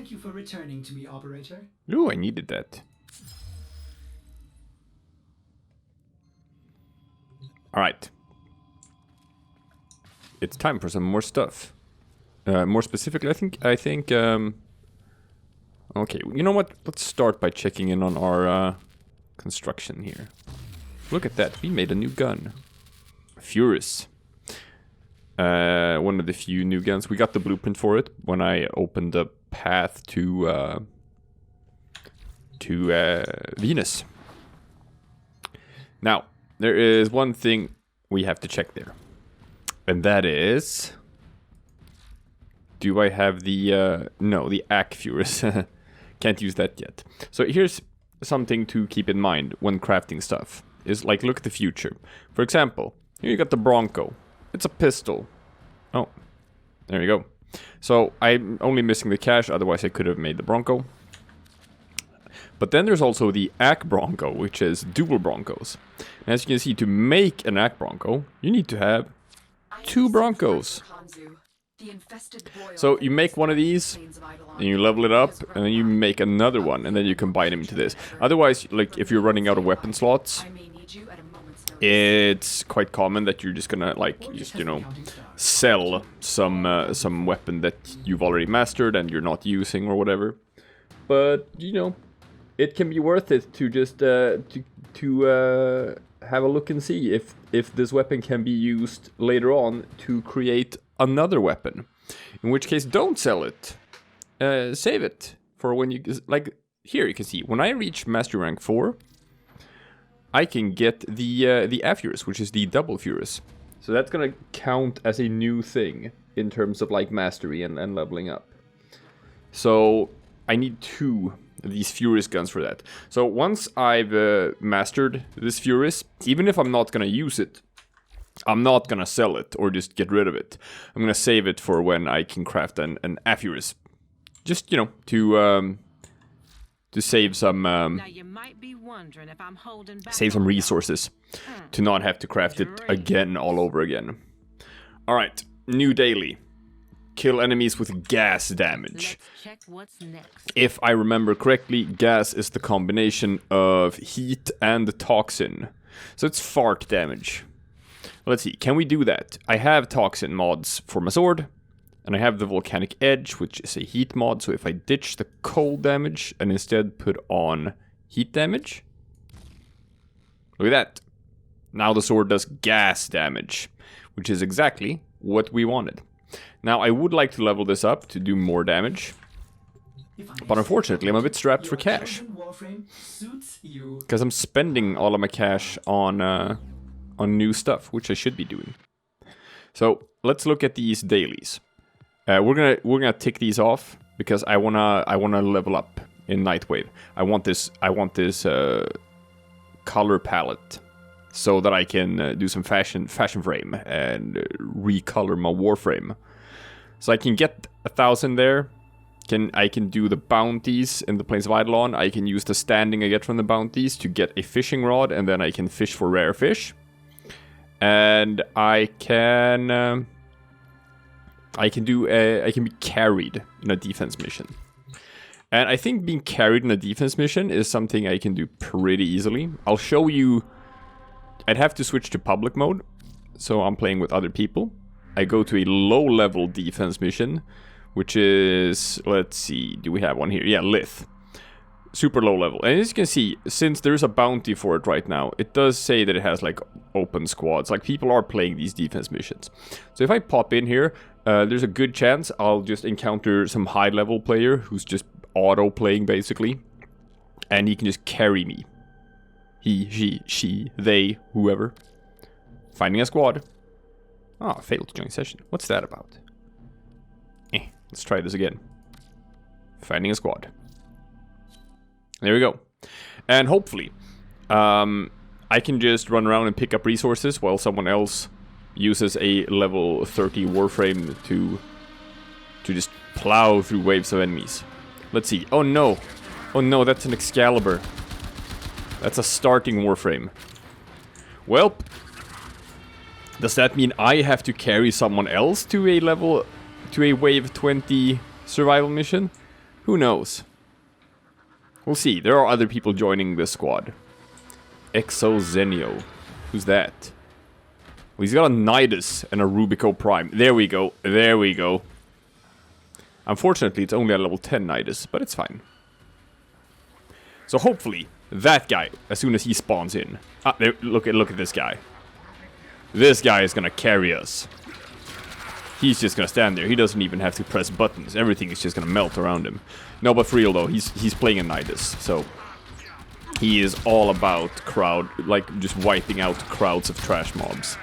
Thank you for returning to me, operator. Ooh, I needed that. Alright. It's time for some more stuff. More specifically, I think, okay, you know what? Let's start by checking in on our, construction here. Look at that, we made a new gun. Furus. One of the few new guns. We got the blueprint for it when I opened the path to Venus. Now, there is one thing we have to check there. And that is... Do I have the... no, the AC Furus. Can't use that yet. So here's something to keep in mind when crafting stuff. Is like, look at the future. For example, here you got the Bronco. It's a pistol. Oh, there you go. So I'm only missing the cash, otherwise I could have made the Bronco. But then there's also the AC Bronco, which is dual Broncos. And as you can see, to make an AC Bronco, you need to have 2 Broncos. So you make one of these, and you level it up, and then you make another one, and then you combine them into this. Otherwise, like if you're running out of weapon slots, it's quite common that you're just gonna like just, you know, sell some weapon that you've already mastered and you're not using or whatever. But you know, it can be worth it to just to have a look and see if this weapon can be used later on to create another weapon. In which case, don't sell it. Save it for when you like. Here you can see when I reach Mastery Rank 4. I can get the Furus, which is the double Furus. So that's gonna count as a new thing in terms of like mastery and leveling up. So I need 2 of these Furus guns for that. So once I've mastered this Furus, even if I'm not gonna use it, I'm not gonna sell it or just get rid of it. I'm gonna save it for when I can craft an Furus. Just, you know, to save some save some resources to not have to craft it again all over again. Alright, new daily. Kill enemies with gas damage. If I remember correctly, gas is the combination of heat and toxin. So it's fart damage. Let's see, can we do that? I have toxin mods for my sword. And I have the Volcanic Edge, which is a heat mod, so if I ditch the cold damage and instead put on heat damage... Look at that. Now the sword does gas damage, which is exactly what we wanted. Now I would like to level this up to do more damage. But unfortunately I'm a bit strapped for cash. Because I'm spending all of my cash on new stuff, which I should be doing. So let's look at these dailies. We're gonna tick these off because I wanna level up in Nightwave. I want this color palette so that I can do some fashion frame and recolor my Warframe. So I can get 1,000 there. I can do the bounties in the Plains of Eidolon. I can use the standing I get from the bounties to get a fishing rod, and then I can fish for rare fish. And I can be carried in a defense mission. And I think being carried in a defense mission is something I can do pretty easily. I'll show you. I'd have to switch to public mode, so I'm playing with other people. I go to a low-level defense mission, which is, let's see, do we have one here? Yeah, Lith. Super low level. And as you can see, since there's a bounty for it right now, it does say that it has like open squads. Like people are playing these defense missions. So if I pop in here, there's a good chance I'll just encounter some high level player who's just auto playing basically. And he can just carry me. He, she, they, whoever. Finding a squad. Ah, failed to join session. What's that about? Let's try this again. Finding a squad. There we go. And hopefully, I can just run around and pick up resources while someone else uses a level 30 Warframe to just plow through waves of enemies. Let's see. Oh no. Oh no, that's an Excalibur. That's a starting Warframe. Well, does that mean I have to carry someone else to a wave 20 survival mission? Who knows? We'll see. There are other people joining this squad. Exozenio. Who's that? Well, he's got a Nidus and a Rubico Prime. There we go. There we go. Unfortunately, it's only a level 10 Nidus, but it's fine. So hopefully, that guy, as soon as he spawns in... Ah, there, look at this guy. This guy is gonna carry us. He's just gonna stand there. He doesn't even have to press buttons. Everything is just gonna melt around him. No, but for real though, he's playing a Nidus, so... He is all about crowd, like just wiping out crowds of trash mobs.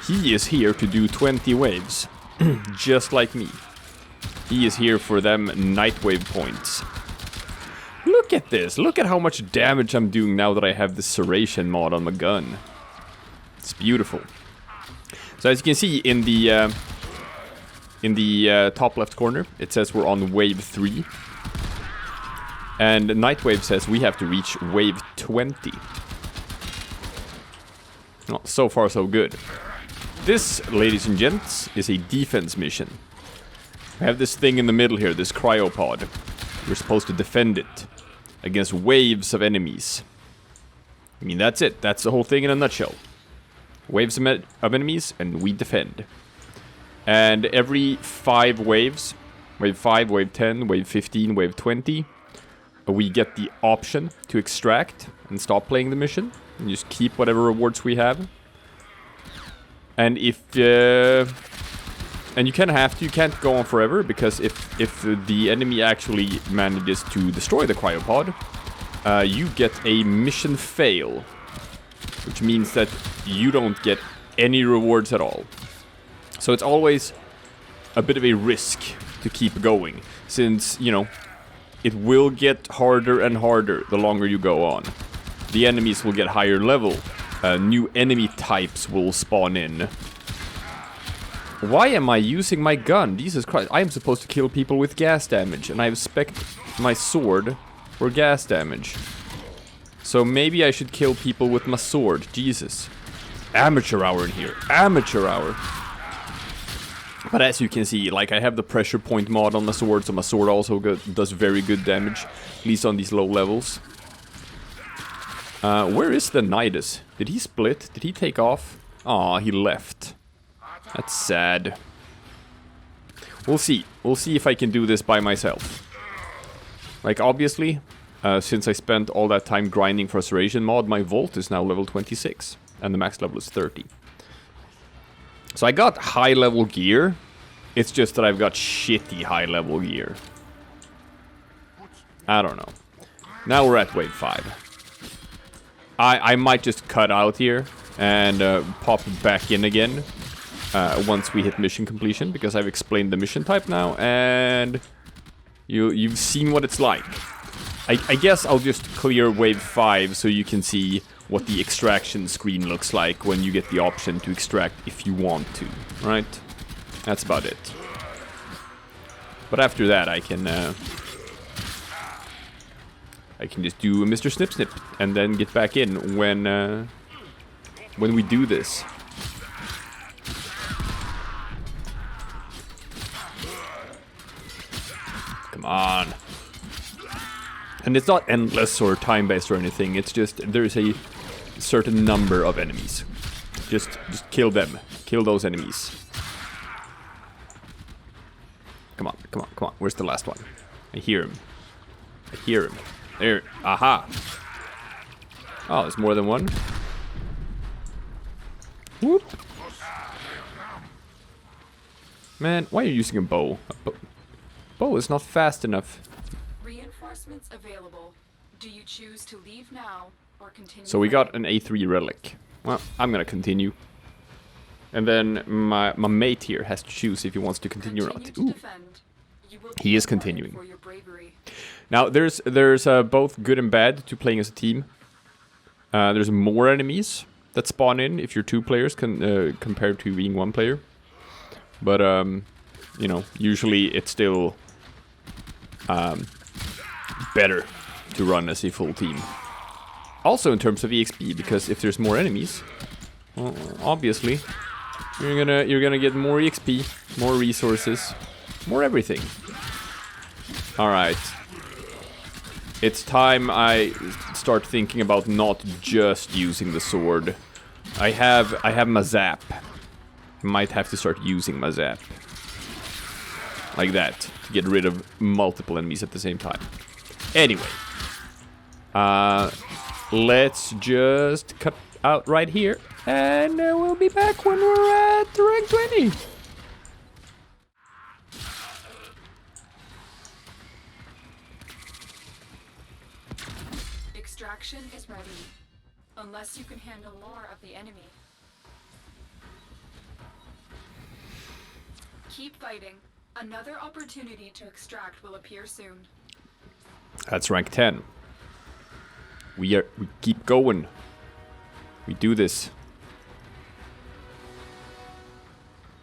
He is here to do 20 waves, just like me. He is here for them Nightwave points. Look at this, look at how much damage I'm doing now that I have the Serration mod on my gun. It's beautiful. So as you can see in the top left corner, it says we're on wave 3. And Nightwave says we have to reach wave 20. Oh, so far so good. This, ladies and gents, is a defense mission. We have this thing in the middle here, this cryopod. We're supposed to defend it against waves of enemies. I mean, that's it. That's the whole thing in a nutshell. Waves of enemies, and we defend. And every 5 waves, wave 5, wave 10, wave 15, wave 20, we get the option to extract and stop playing the mission. And just keep whatever rewards we have. And if... and you can't go on forever, because if the enemy actually manages to destroy the cryopod, you get a mission fail. Which means that you don't get any rewards at all. So it's always a bit of a risk to keep going, since, you know, it will get harder and harder the longer you go on. The enemies will get higher level. New enemy types will spawn in. Why am I using my gun? Jesus Christ, I am supposed to kill people with gas damage, and I have spec'd my sword for gas damage. So maybe I should kill people with my sword. Jesus. Amateur hour in here. Amateur hour. But as you can see, like, I have the pressure point mod on my sword, so my sword also does very good damage, at least on these low levels. Where is the Nidus? Did he split? Did he take off? Aw, he left. That's sad. We'll see. We'll see if I can do this by myself. Like, obviously, since I spent all that time grinding for a Serration mod, my Volt is now level 26, and the max level is 30. So I got high level gear, it's just that I've got shitty high level gear. I don't know. Now we're at wave 5. I might just cut out here and pop back in again once we hit mission completion, because I've explained the mission type now, and you've seen what it's like. I guess I'll just clear wave 5 so you can see what the extraction screen looks like when you get the option to extract if you want to, right? That's about it. But after that, I can just do a Mr. Snip Snip and then get back in when we do this. Come on. And it's not endless or time-based or anything, it's just there's a certain number of enemies. Just kill them. Kill those enemies. Come on, come on, come on. Where's the last one? I hear him. I hear him. There. Aha. Oh, there's more than one. Whoop. Man, why are you using a bow? Bow is not fast enough. Reinforcements available. Do you choose to leave now or continue? So we got an A3 relic. Well, I'm gonna continue. And then my mate here has to choose if he wants to continue or not. Ooh. He is continuing. Now, there's both good and bad to playing as a team. There's more enemies that spawn in if you're 2 players compared to being 1 player. But, you know, usually it's still better to run as a full team. Also in terms of EXP, because if there's more enemies, well, obviously you're gonna get more EXP, more resources, more everything. Alright. It's time I start thinking about not just using the sword. I have my zap. Might have to start using my zap. Like that. To get rid of multiple enemies at the same time. Anyway. Let's just cut out right here. And we'll be back when we're at rank 20. Extraction is ready. Unless you can handle more of the enemy. Keep fighting. Another opportunity to extract will appear soon. That's rank 10. We keep going. We do this.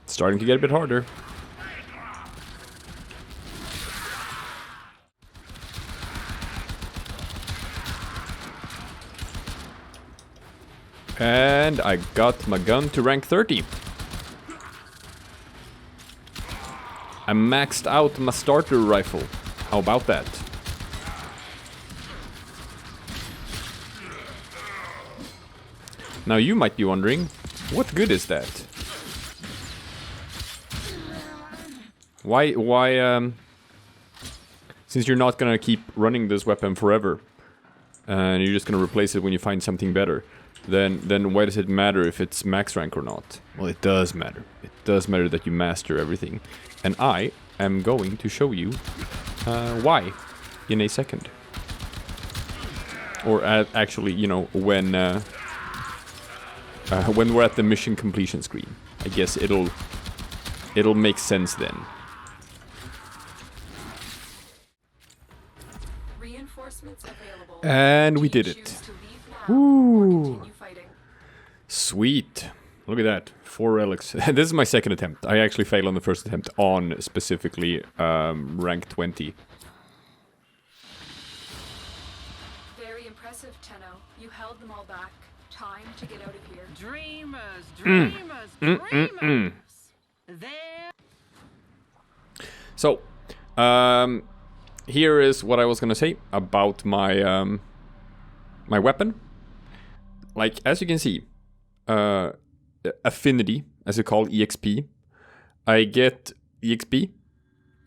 It's starting to get a bit harder. And I got my gun to rank 30. I maxed out my starter rifle. How about that? Now you might be wondering, what good is that? Why, since you're not gonna keep running this weapon forever, and you're just gonna replace it when you find something better, then why does it matter if it's max rank or not? Well, it does matter. It does matter that you master everything. And I am going to show you why in a second. Or actually, you know, when we're at the mission completion screen. I guess it'll make sense then. Reinforcements available. And we did it. Woo! Sweet. Look at that. 4 relics. This is my second attempt. I actually failed on the first attempt on specifically rank 20. Very impressive, Tenno. You held them all back. Time to get out of here. Dreamers, dreamers, dreamers. There. So, here is what I was gonna say about my my weapon. Like, as you can see, affinity, as you call EXP. I get EXP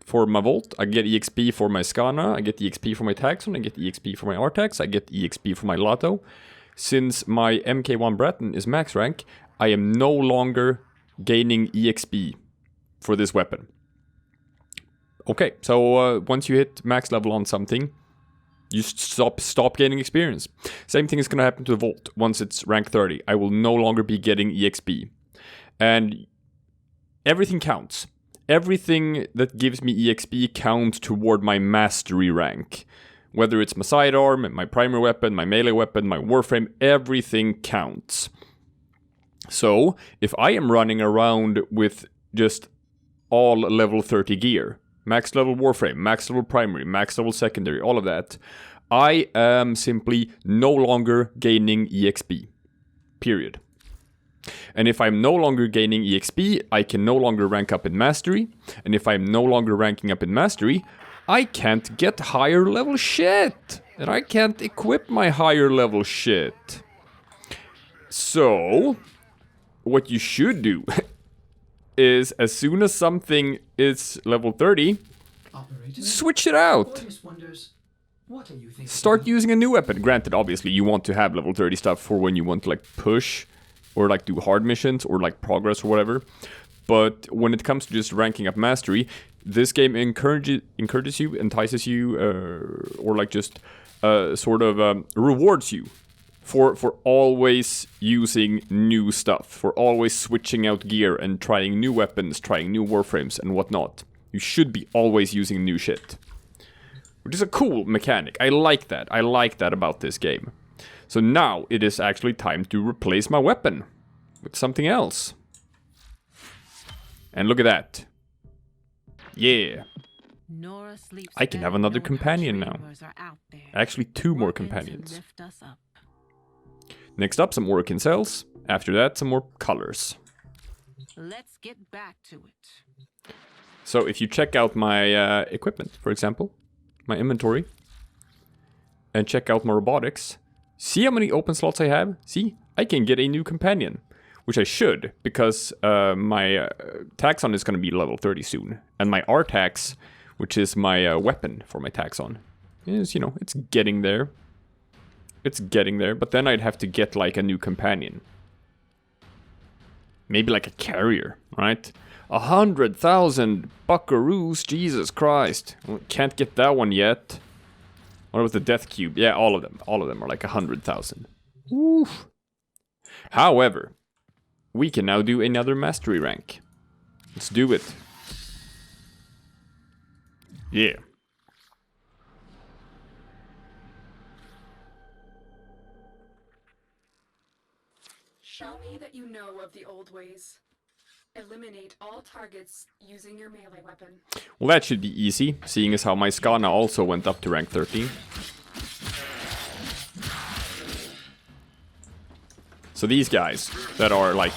for my Volt, I get EXP for my Skana, I get EXP for my Taxon, I get EXP for my Artax, I get EXP for my Lato. Since my MK1 Breton is max rank, I am no longer gaining EXP for this weapon. Okay, so once you hit max level on something, you stop gaining experience. Same thing is going to happen to the Volt. Once it's rank 30, I will no longer be getting EXP. And everything counts. Everything that gives me EXP counts toward my mastery rank. Whether it's my sidearm, my primary weapon, my melee weapon, my Warframe, everything counts. So, if I am running around with just all level 30 gear, max level Warframe, max level primary, max level secondary, all of that, I am simply no longer gaining EXP. Period. And if I'm no longer gaining EXP, I can no longer rank up in Mastery. And if I'm no longer ranking up in Mastery, I can't get higher level shit. And I can't equip my higher level shit. So, what you should do is, as soon as something is level 30, Operator, switch it out. audience wonders, what are you thinking? Start using a new weapon. Granted, obviously, you want to have level 30 stuff for when you want to, like, push or, like, do hard missions or, like, progress or whatever. But when it comes to just ranking up mastery, this game encourages you, entices you, or, like, just sort of rewards you for always using new stuff, for always switching out gear and trying new weapons, trying new Warframes and whatnot. You should be always using new shit. Which is a cool mechanic. I like that. I like that about this game. So now it is actually time to replace my weapon with something else. And look at that. Yeah. I can have another companion now. Actually, 2 more companions. Next up, some Orokin cells. After that, some more colors. Let's get back to it. So if you check out my equipment, for example, my inventory and check out my robotics. See how many open slots I have? See, I can get a new companion, which I should, because my Taxon is going to be level 30 soon. And my R-Tax, which is my weapon for my Taxon, is, you know, it's getting there. It's getting there, but then I'd have to get like a new companion. Maybe like a carrier, right? 100,000 buckaroos, Jesus Christ. Well, can't get that one yet. What about the Death Cube? Yeah, all of them. All of them are like 100,000. Oof. However, we can now do another mastery rank. Let's do it. Yeah. Show me that you know of the old ways. Eliminate all targets using your melee weapon. Well, that should be easy, seeing as how my Skana also went up to rank 13. So these guys that are like,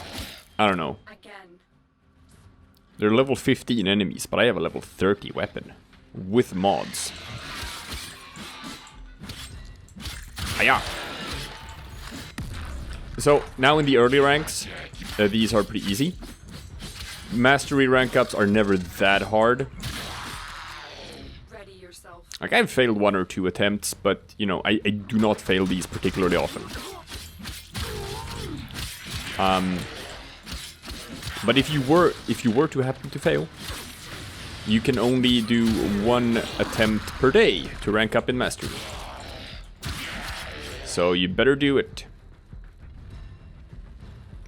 I don't know. Again. They're level 15 enemies, but I have a level 30 weapon. With mods. Hiya! So, now in the early ranks, these are pretty easy. Mastery rank ups are never that hard. Ready yourself. Like, I've failed 1 or 2 attempts, but, you know, I do not fail these particularly often. But if you were to happen to fail, you can only do 1 attempt per day to rank up in Mastery. So you better do it.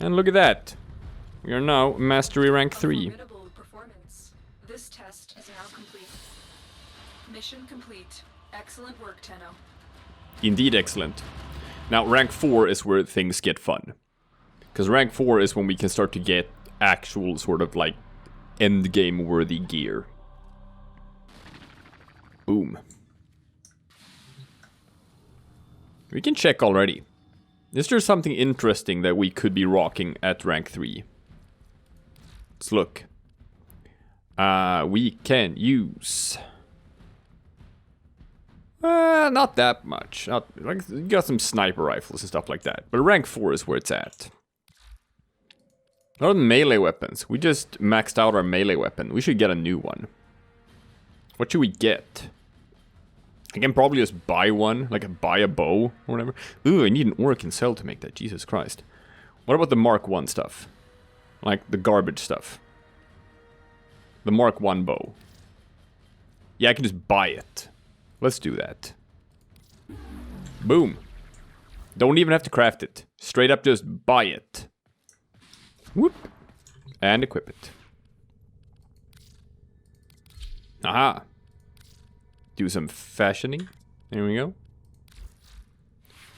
And look at that. We are now Mastery rank 3. Formidable performance. This test is now complete. Mission complete. Excellent work, Tenno. Indeed excellent. Now rank 4 is where things get fun. Because rank 4 is when we can start to get actual sort of like endgame worthy gear. Boom. We can check already. Is there something interesting that we could be rocking at rank 3? Let's look. We can use... not that much. Not, like, you got some sniper rifles and stuff like that. But rank 4 is where it's at. What are the melee weapons? We just maxed out our melee weapon. We should get a new one. What should we get? I can probably just buy one, like buy a bow or whatever. Ooh, I need an Orokin cell to make that, Jesus Christ. What about the Mark 1 stuff? Like the garbage stuff. The Mark 1 bow. Yeah, I can just buy it. Let's do that. Boom. Don't even have to craft it. Straight up just buy it. Whoop. And equip it. Aha. Do some fashioning. There we go.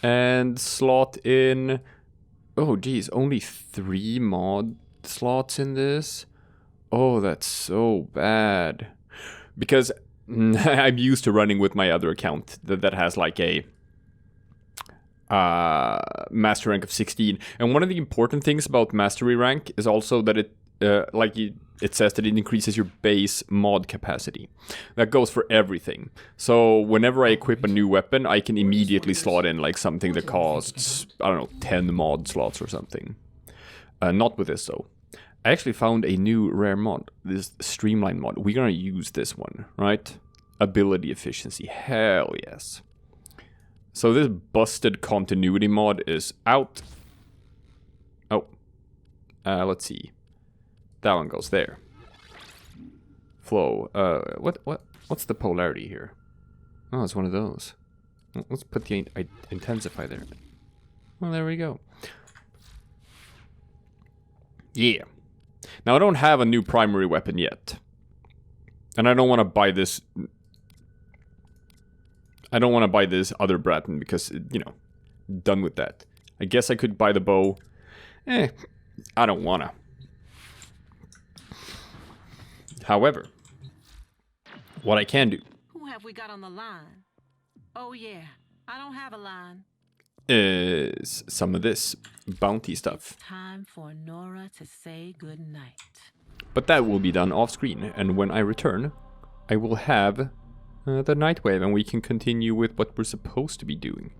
And slot in... Oh, geez. Only 3 mod slots in this? Oh, that's so bad. Because I'm used to running with my other account that has like a... master rank of 16. And one of the important things about mastery rank is also that it it says that it increases your base mod capacity. That goes for everything. So whenever I equip a new weapon, I can immediately slot in like something that costs, I don't know, 10 mod slots or something. Not with this though. I actually found a new rare mod, this streamline mod. We're gonna use this one, right? Ability efficiency, hell yes. So this busted continuity mod is out. Oh, let's see. That one goes there. Flow. What's the polarity here? Oh, it's one of those. Let's put the intensify there. Well, there we go. Yeah. Now I don't have a new primary weapon yet, and I don't want to buy this. I don't want to buy this other Bratton because, you know, done with that. I guess I could buy the bow. I don't wanna. However, what I can do... Who have we got on the line? Oh yeah, I don't have a line. Is some of this bounty stuff. Time for Nora to say goodnight. But that will be done off screen, and when I return, I will have the Nightwave, and we can continue with what we're supposed to be doing.